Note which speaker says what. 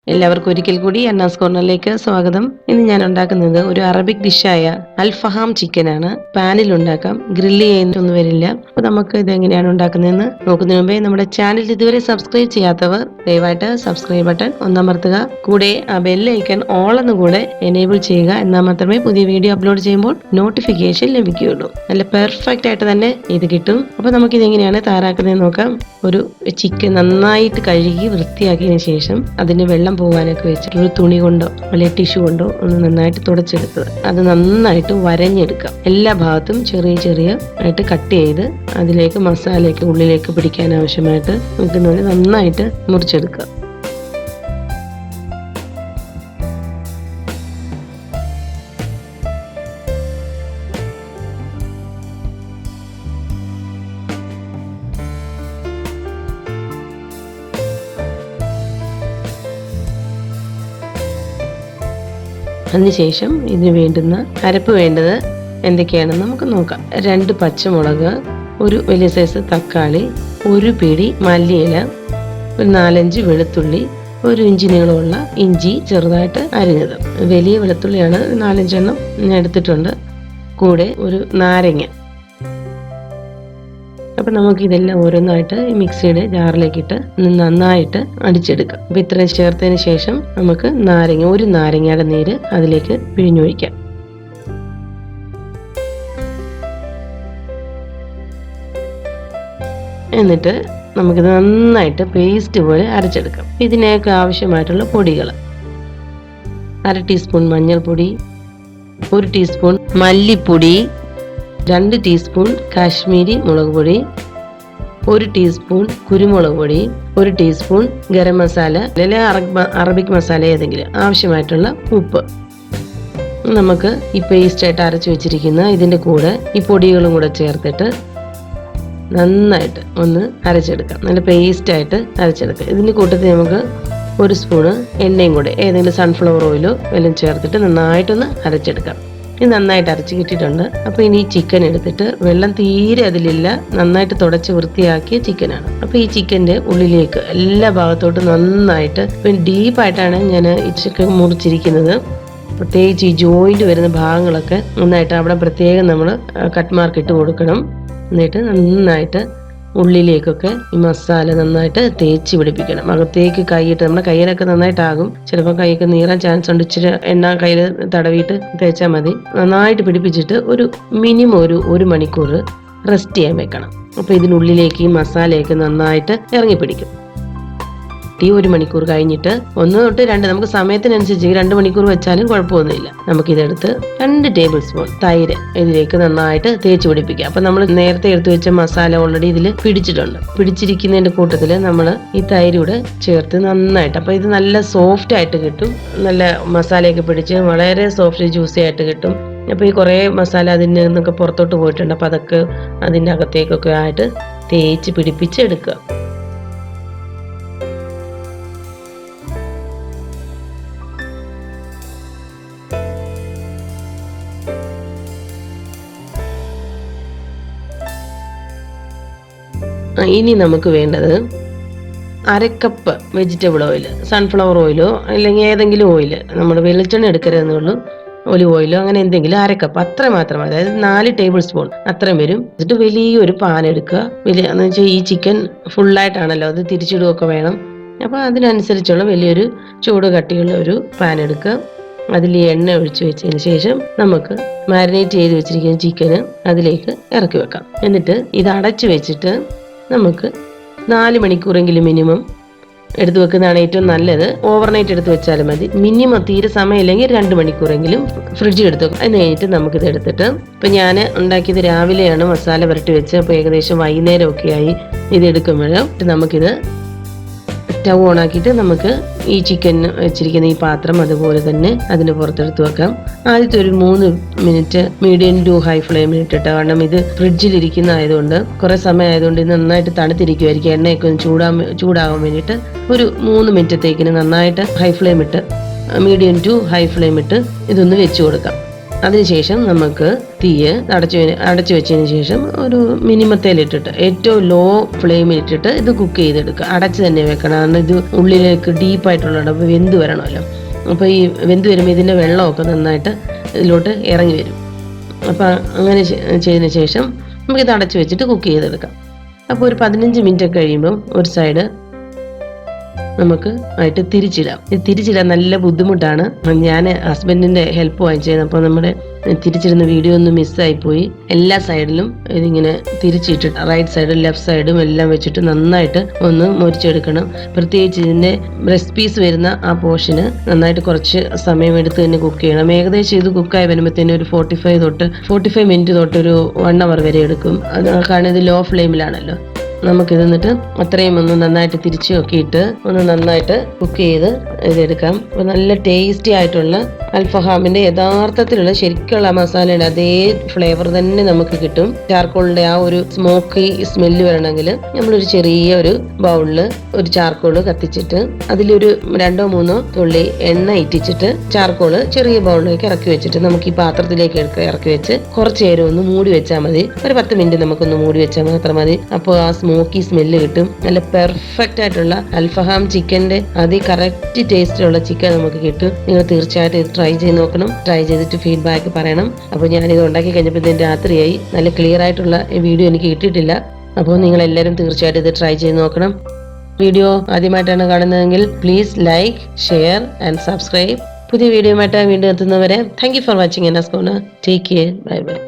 Speaker 1: എല്ലാവർക്കും ഒരിക്കൽ കൂടി അന്നാസ് കോർണറിലേക്ക് സ്വാഗതം. ഇന്ന് ഞാൻ ഉണ്ടാക്കുന്നത് ഒരു അറബിക് ഡിഷായ അൽഫഹാം ചിക്കനാണ്. പാനിൽ ഉണ്ടാക്കാം, ഗ്രില്ല് ചെയ്യുന്നൊന്നും വരില്ല. അപ്പൊ നമുക്ക് ഇത് എങ്ങനെയാണ് ഉണ്ടാക്കുന്നതെന്ന് നോക്കുന്നതിന് മുമ്പേ നമ്മുടെ ചാനൽ ഇതുവരെ സബ്സ്ക്രൈബ് ചെയ്യാത്തവർ ദയവായിട്ട് സബ്സ്ക്രൈബ് ബട്ടൺ ഒന്നമർത്തുക. കൂടെ ആ ബെൽ ഐക്കൺ ഓൾ എന്ന് കൂടെ എനേബിൾ ചെയ്യുക. എന്നാൽ മാത്രമേ പുതിയ വീഡിയോ അപ്ലോഡ് ചെയ്യുമ്പോൾ നോട്ടിഫിക്കേഷൻ ലഭിക്കുകയുള്ളൂ. നല്ല പെർഫെക്റ്റ് ആയിട്ട് തന്നെ ഇത് കിട്ടും. അപ്പൊ നമുക്ക് ഇത് എങ്ങനെയാണ് തയ്യാറാക്കുന്നതെന്ന് നോക്കാം. ഒരു ചിക്കൻ നന്നായിട്ട് കഴുകി വൃത്തിയാക്കിയതിനു ശേഷം അതിന് വെള്ളം പോകാനൊക്കെ വെച്ചിട്ട് ഒരു തുണി കൊണ്ടോ അല്ലെങ്കിൽ ടിഷ്യൂ കൊണ്ടോ ഒന്ന് നന്നായിട്ട് തുടച്ചെടുത്തത്. അത് നന്നായിട്ട് വരഞ്ഞെടുക്കാം. എല്ലാ ഭാഗത്തും ചെറിയ ചെറിയ ആയിട്ട് കട്ട് ചെയ്ത് അതിലേക്ക് മസാലയൊക്കെ ഉള്ളിലേക്ക് പിടിക്കാൻ ആവശ്യമായിട്ട് നമുക്ക് നന്നായിട്ട് മുറിച്ചെടുക്കുക. അതിനുശേഷം ഇതിന് വേണ്ടുന്ന അരപ്പ് വേണ്ടത് എന്തൊക്കെയാണെന്ന് നമുക്ക് നോക്കാം. 2 പച്ചമുളക്, ഒരു വലിയ സൈസ് തക്കാളി, ഒരു പിടി മല്ലിയില, ഒരു 4-5 വെളുത്തുള്ളി, 1 ഇഞ്ച് നീളമുള്ള ഇഞ്ചി ചെറുതായിട്ട് അരിഞ്ഞത്. വലിയ വെളുത്തുള്ളിയാണ് 4-5 എണ്ണം ഞാൻ എടുത്തിട്ടുണ്ട്. കൂടെ ഒരു നാരങ്ങ. അപ്പം നമുക്കിതെല്ലാം ഓരോന്നായിട്ട് ഈ മിക്സിയുടെ ജാറിലേക്കിട്ട് നന്നായിട്ട് അടിച്ചെടുക്കാം. അപ്പം ഇത്രയും ചേർത്തതിന് ശേഷം നമുക്ക് ഒരു നാരങ്ങയുടെ നീര് അതിലേക്ക് പിഴിഞ്ഞൊഴിക്കാം. എന്നിട്ട് നമുക്കിത് നന്നായിട്ട് പേസ്റ്റ് പോലെ അരച്ചെടുക്കാം. ഇതിനൊക്കെ ആവശ്യമായിട്ടുള്ള പൊടികൾ: 1/2 ടീസ്പൂൺ മഞ്ഞൾപ്പൊടി, 1 ടീസ്പൂൺ മല്ലിപ്പൊടി, 2 ടീസ്പൂൺ കാശ്മീരി മുളക് പൊടി, 1 ടീസ്പൂൺ കുരുമുളക് പൊടി, 1 ടീസ്പൂൺ ഗരം മസാല അല്ലെങ്കിൽ അറബിക് മസാല ഏതെങ്കിലും, ആവശ്യമായിട്ടുള്ള ഉപ്പ്. നമുക്ക് ഈ പേസ്റ്റായിട്ട് അരച്ചു വെച്ചിരിക്കുന്ന ഇതിൻ്റെ കൂടെ ഈ പൊടികളും കൂടെ ചേർത്തിട്ട് നന്നായിട്ട് ഒന്ന് അരച്ചെടുക്കാം. നല്ല പേസ്റ്റായിട്ട് അരച്ചെടുക്കാം. ഇതിൻ്റെ കൂട്ടത്തിൽ നമുക്ക് 1 സ്പൂണ് എണ്ണയും കൂടെ ഏതെങ്കിലും സൺഫ്ലവർ ഓയിലോ എല്ലാം ചേർത്തിട്ട് നന്നായിട്ടൊന്ന് അരച്ചെടുക്കാം. ഇത് നന്നായിട്ട് അരച്ച് കിട്ടിയിട്ടുണ്ട്. അപ്പോൾ ഇനി ചിക്കൻ എടുത്തിട്ട് വെള്ളം തീരെ അതിലില്ല, നന്നായിട്ട് തുടച്ച് വൃത്തിയാക്കിയ ചിക്കനാണ്. അപ്പോൾ ഈ ചിക്കൻ്റെ ഉള്ളിലേക്ക് എല്ലാ ഭാഗത്തോട്ടും നന്നായിട്ട് ഡീപ്പായിട്ടാണ് ഞാൻ ഈ ചിക്കൻ മുറിച്ചിരിക്കുന്നത്. പ്രത്യേകിച്ച് ഈ ജോയിന്റ് വരുന്ന ഭാഗങ്ങളൊക്കെ നന്നായിട്ട് അവിടെ പ്രത്യേകം നമ്മൾ കട്ട് മാർക്ക് ഇട്ട് കൊടുക്കണം. എന്നിട്ട് നന്നായിട്ട് ഉള്ളിലേക്കൊക്കെ ഈ മസാല നന്നായിട്ട് തേച്ച് പിടിപ്പിക്കണം. അകത്തേക്ക് കൈയിട്ട് നമ്മുടെ കയ്യിലൊക്കെ നന്നായിട്ടാകും, ചിലപ്പോൾ കൈയൊക്കെ നീറാൻ ചാൻസ് ഉണ്ട്. ഇച്ചിരി എണ്ണ കയ്യിൽ തടവിയിട്ട് തേച്ചാൽ മതി. നന്നായിട്ട് പിടിപ്പിച്ചിട്ട് മിനിമം ഒരു മണിക്കൂർ റെസ്റ്റ് ചെയ്യാൻ വെക്കണം. അപ്പോൾ ഇതിനുള്ളിലേക്ക് ഈ മസാലയൊക്കെ നന്നായിട്ട് ഇറങ്ങി പിടിക്കും. 1 മണിക്കൂർ കഴിഞ്ഞിട്ട് 1 തൊട്ട് 2, നമുക്ക് സമയത്തിനനുസരിച്ച് 2 മണിക്കൂർ വെച്ചാലും കുഴപ്പമൊന്നുമില്ല. നമുക്കിതെടുത്ത് 2 ടേബിൾ സ്പൂൺ തൈര് ഇതിലേക്ക് നന്നായിട്ട് തേച്ച് പിടിപ്പിക്കുക. അപ്പം നമ്മൾ നേരത്തെ എടുത്ത് വെച്ച മസാല ഓൾറെഡി ഇതിൽ പിടിച്ചിട്ടുണ്ട്. പിടിച്ചിരിക്കുന്നതിൻ്റെ കൂട്ടത്തിൽ നമ്മൾ ഈ തൈരൂടെ ചേർത്ത് നന്നായിട്ട്, അപ്പോൾ ഇത് നല്ല സോഫ്റ്റ് ആയിട്ട് കിട്ടും. നല്ല മസാലയൊക്കെ പിടിച്ച് വളരെ സോഫ്റ്റ് ജ്യൂസി ആയിട്ട് കിട്ടും. അപ്പോൾ ഈ കുറേ മസാല അതിൽ നിന്നൊക്കെ പുറത്തോട്ട് പോയിട്ടുണ്ട്. അപ്പോൾ അതൊക്കെ അതിൻ്റെ അകത്തേക്കൊക്കെ ആയിട്ട് തേച്ച് പിടിപ്പിച്ചെടുക്കുക. ഇനി നമുക്ക് വേണ്ടത് 1/2 കപ്പ് വെജിറ്റബിൾ ഓയിൽ, സൺഫ്ലവർ ഓയിലോ അല്ലെങ്കിൽ ഏതെങ്കിലും ഓയിൽ, നമ്മൾ വെളിച്ചെണ്ണ എടുക്കരുതെന്നുള്ളൂ, ഒലിവ് ഓയിലോ അങ്ങനെ എന്തെങ്കിലും 1/2 കപ്പ്, അത്ര മാത്രം. അതായത് 4 ടേബിൾ സ്പൂൺ അത്രയും വരും. എന്നിട്ട് വലിയൊരു പാൻ എടുക്കുക. എന്ന് വെച്ചാൽ ഈ ചിക്കൻ ഫുള്ളായിട്ടാണല്ലോ, അത് തിരിച്ചിടുകയൊക്കെ വേണം. അപ്പോൾ അതിനനുസരിച്ചുള്ള വലിയൊരു ചൂട് കട്ടിയുള്ള ഒരു പാൻ എടുക്കുക. അതിൽ എണ്ണ ഒഴിച്ച് വെച്ചതിന് ശേഷം നമുക്ക് മാരിനേറ്റ് ചെയ്ത് വെച്ചിരിക്കുന്ന ചിക്കന് അതിലേക്ക് ഇറക്കി വെക്കാം. എന്നിട്ട് ഇത് അടച്ചു വെച്ചിട്ട് നമുക്ക് 4 മണിക്കൂറെങ്കിലും മിനിമം എടുത്ത് വെക്കുന്നതാണ് ഏറ്റവും നല്ലത്. ഓവർനൈറ്റ് എടുത്ത് വെച്ചാലും മതി. മിനിമം തീരെ സമയമില്ലെങ്കിൽ 2 മണിക്കൂറെങ്കിലും ഫ്രിഡ്ജിൽ എടുത്ത് വെക്കും. അതിന് കഴിഞ്ഞിട്ട് നമുക്കിത് എടുത്തിട്ട്, ഇപ്പം ഞാൻ ഉണ്ടാക്കിയത് രാവിലെയാണ് മസാല പുരട്ടി വെച്ച്, അപ്പോൾ ഏകദേശം വൈകുന്നേരമൊക്കെ ആയി ഇത് എടുക്കുമ്പോൾ നമുക്കിത് സ്റ്റൗ ഓണാക്കിയിട്ട് നമുക്ക് ഈ ചിക്കൻ വെച്ചിരിക്കുന്ന ഈ പാത്രം അതുപോലെ തന്നെ അതിന് പുറത്തെടുത്ത് വെക്കാം. ആദ്യത്തെ ഒരു 3 മിനിറ്റ് മീഡിയം ടു ഹൈ ഫ്ലെയിമിൽ ഇട്ടിട്ട്, കാരണം ഇത് ഫ്രിഡ്ജിലിരിക്കുന്നതായതുകൊണ്ട് കുറേ സമയം ആയതുകൊണ്ട് ഇത് നന്നായിട്ട് തണുത്തിരിക്കുമായിരിക്കും. എണ്ണയൊക്കെ ഒന്ന് ചൂടാകാൻ വേണ്ടിയിട്ട് ഒരു 3 മിനിറ്റത്തേക്കിന് നന്നായിട്ട് മീഡിയം ടു ഹൈ ഫ്ലെയിം ഇട്ട് ഇതൊന്ന് വെച്ച് കൊടുക്കാം. അതിനുശേഷം നമുക്ക് തീയ് അടച്ചു വെച്ചതിന് ശേഷം ഒരു മിനിമത്തേലിട്ടിട്ട് ഏറ്റവും ലോ ഫ്ലെയിമിലിട്ടിട്ട് ഇത് കുക്ക് ചെയ്തെടുക്കുക. അടച്ച് തന്നെ വെക്കണം, കാരണം ഇത് ഉള്ളിലേക്ക് ഡീപ്പായിട്ടുള്ള വെന്ത് വരണമല്ലോ. അപ്പോൾ ഈ വെന്ത് വരുമ്പോൾ ഇതിൻ്റെ വെള്ളമൊക്കെ നന്നായിട്ട് ഇതിലോട്ട് ഇറങ്ങി വരും. അപ്പോൾ അങ്ങനെ ചെയ്തതിന് ശേഷം നമുക്കിത് അടച്ചു വെച്ചിട്ട് കുക്ക് ചെയ്തെടുക്കാം. അപ്പോൾ ഒരു 15 മിനിറ്റ് കഴിയുമ്പോൾ ഒരു സൈഡ് നമുക്ക് ആയിട്ട് തിരിച്ചിടാൻ നല്ല ബുദ്ധിമുട്ടാണ്. ഞാൻ ഹസ്ബൻഡിൻ്റെ ഹെൽപ്പ് വാങ്ങിച്ചത്. അപ്പോൾ നമ്മുടെ തിരിച്ചിടുന്ന വീഡിയോ ഒന്ന് മിസ്സായിപ്പോയി. എല്ലാ സൈഡിലും ഇതിങ്ങനെ തിരിച്ചിട്ടിട്ട് റൈറ്റ് സൈഡും ലെഫ്റ്റ് സൈഡും എല്ലാം വെച്ചിട്ട് നന്നായിട്ട് ഒന്ന് മുരിച്ചെടുക്കണം. പ്രത്യേകിച്ച് ഇതിൻ്റെ ബ്രസ്റ്റ് പീസ് വരുന്ന ആ പോർഷന് നന്നായിട്ട് കുറച്ച് സമയം എടുത്ത് തന്നെ കുക്ക് ചെയ്യണം. ഏകദേശം ഇത് കുക്കായി വരുമ്പോഴത്തേനും ഒരു 45 മിനിറ്റ് തൊട്ട് ഒരു 1 അവർ വരെ എടുക്കും. അത് കാരണം ഇത് ലോ ഫ്ലെയിമിലാണല്ലോ. നമുക്കിത് എന്നിട്ട് അത്രയും ഒന്ന് നന്നായിട്ട് തിരിച്ചു നോക്കിയിട്ട് ഒന്ന് നന്നായിട്ട് കുക്ക് ചെയ്ത് ഇതെടുക്കാം. അപ്പോൾ നല്ല ടേസ്റ്റി ആയിട്ടുള്ള അൽഫഹാമിൻ്റെ യഥാർത്ഥത്തിലുള്ള ശരിക്കുള്ള മസാലയുടെ അതേ ഫ്ലേവർ തന്നെ നമുക്ക് കിട്ടും. ചാർക്കോളിൻ്റെ ആ ഒരു സ്മോക്കി സ്മെല്ല് വരണമെങ്കിൽ നമ്മളൊരു ചെറിയ ഒരു ബൗളിൽ ഒരു ചാർക്കോള് കത്തിച്ചിട്ട് അതിലൊരു 2-3 തുള്ളി എണ്ണ ഇറ്റിച്ചിട്ട് ചാർക്കോള് ചെറിയ ബൗളിലേക്ക് ഇറക്കി വെച്ചിട്ട് നമുക്ക് ഈ പാത്രത്തിലേക്ക് ഇറക്കി വെച്ച് കുറച്ച് നേരം ഒന്ന് മൂടി വെച്ചാൽ മതി. ഒരു 10 മിനിറ്റ് നമുക്കൊന്ന് മൂടി വെച്ചാൽ മാത്രം മതി. അപ്പോൾ ആ സ്മോക്കി സ്മെല്ല് കിട്ടും. നല്ല പെർഫെക്റ്റ് ആയിട്ടുള്ള അൽഫഹാം ചിക്കൻ്റെ കറക്റ്റ് ടേസ്റ്റിലുള്ള ചിക്കൻ നമുക്ക് കിട്ടും. നിങ്ങൾ തീർച്ചയായിട്ടും ഇത് ട്രൈ ചെയ്ത് നോക്കണം. ട്രൈ ചെയ്തിട്ട് ഫീഡ്ബാക്ക് പറയണം. അപ്പോൾ ഞാനിത് ഉണ്ടാക്കി കഴിഞ്ഞപ്പോഴത്തേന് രാത്രിയായി. നല്ല ക്ലിയർ ആയിട്ടുള്ള വീഡിയോ എനിക്ക് കിട്ടിയിട്ടില്ല. അപ്പോൾ നിങ്ങളെല്ലാവരും തീർച്ചയായിട്ടും ഇത് ട്രൈ ചെയ്ത് നോക്കണം. വീഡിയോ ആദ്യമായിട്ടാണ് കാണുന്നതെങ്കിൽ please like, share and subscribe. പുതിയ വീഡിയോയുമായിട്ട് വീണ്ടും എത്തുന്നവരെ thank you for watching. Take care. Bye bye.